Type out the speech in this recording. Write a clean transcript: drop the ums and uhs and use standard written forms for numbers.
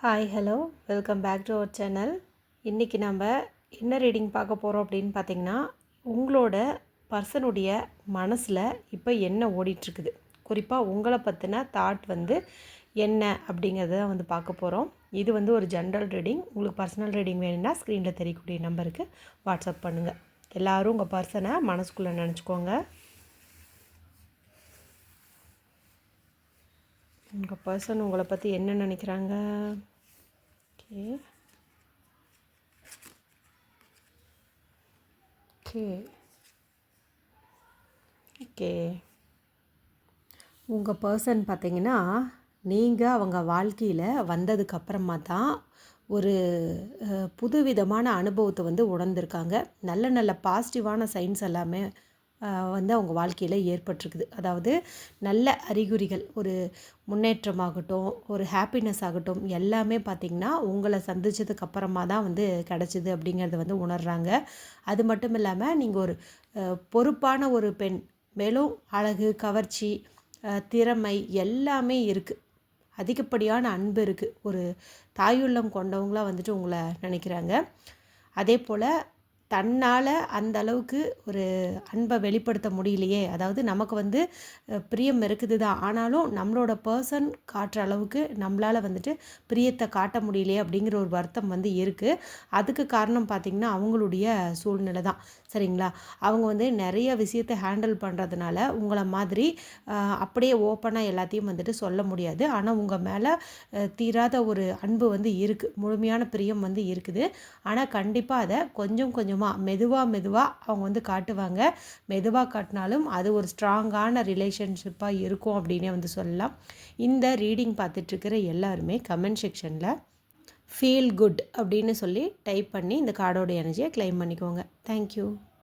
Hi hello welcome back to our channel. இன்றைக்கி நம்ம என்ன ரீடிங் பார்க்க போகிறோம் அப்படின்னு பார்த்திங்கன்னா, உங்களோட பர்சனுடைய மனசில் இப்போ என்ன ஓடிட்டுருக்குது, குறிப்பாக உங்களை பற்றின தாட் என்ன அப்படிங்கிறத தான் பார்க்க போகிறோம். இது ஒரு ஜென்ரல் ரீடிங். உங்களுக்கு பர்சனல் ரீடிங் வேணும்னா ஸ்க்ரீனில் தெரியக்கூடிய நம்பருக்கு வாட்ஸ்அப் பண்ணுங்கள். எல்லோரும் உங்கள் பர்சனை மனசுக்குள்ளே நினச்சிக்கோங்க. உங்கள் பர்சன் உங்களை பற்றி என்ன நினைக்கிறாங்க? ஓகே ஓகே ஓகே உங்கள் பர்சன் பார்த்தீங்கன்னா, நீங்கள் அவங்க வாழ்க்கையில் வந்ததுக்கப்புறமா தான் ஒரு புதுவிதமான அனுபவத்தை உணர்ந்திருக்காங்க. நல்ல நல்ல பாசிட்டிவான சைன்ஸ் எல்லாமே அவங்க வாழ்க்கையில் ஏற்பட்டிருக்குது. அதாவது நல்ல அறிகுறிகள், ஒரு முன்னேற்றமாகட்டும், ஒரு ஹாப்பினஸ் ஆகட்டும், எல்லாமே பார்த்திங்கன்னா உங்களை சந்தித்ததுக்கு அப்புறமா தான் கிடச்சிது அப்படிங்கிறத உணர்கிறாங்க. அது மட்டும் இல்லாமல் நீங்கள் ஒரு பொறுப்பான ஒரு பெண், மேலும் அழகு, கவர்ச்சி, திறமை எல்லாமே இருக்குது. அதிகப்படியான அன்பு இருக்குது. ஒரு தாயுள்ளம் கொண்டவங்களாக உங்களை நினைக்கிறாங்க. அதே போல் தன்னால் அந்த அளவுக்கு ஒரு அன்பை வெளிப்படுத்த முடியலையே, அதாவது நமக்கு பிரியம் இருக்குது தான், ஆனாலும் நம்மளோட பர்சன் காட்டுற அளவுக்கு நம்மளால் பிரியத்தை காட்ட முடியலையே அப்படிங்கிற ஒரு வருத்தம் இருக்குது. அதுக்கு காரணம் பார்த்திங்கன்னா அவங்களுடைய சூழ்நிலை தான். சரிங்களா? அவங்க நிறைய விஷயத்தை ஹேண்டில் பண்ணுறதுனால உங்களை மாதிரி அப்படியே ஓப்பனாக எல்லாத்தையும் சொல்ல முடியாது. ஆனால் உங்கள் மேலே தீராத ஒரு அன்பு இருக்குது, முழுமையான பிரியம் இருக்குது. ஆனால் கண்டிப்பாக அதை கொஞ்சம் கொஞ்சமாக மெதுவாக அவங்க காட்டுவாங்க. மெதுவாக காட்டினாலும் அது ஒரு ஸ்ட்ராங்கான ரிலேஷன்ஷிப்பாக இருக்கும் அப்படின்னே சொல்லலாம். இந்த ரீடிங் பார்த்துட்ருக்கிற எல்லாருமே கமெண்ட் செக்ஷனில் ஃபீல் குட் அப்படின்னு சொல்லி டைப் பண்ணி இந்த கார்டோட எனர்ஜியை கிளைம் பண்ணிக்கோங்க. தேங்க்யூ.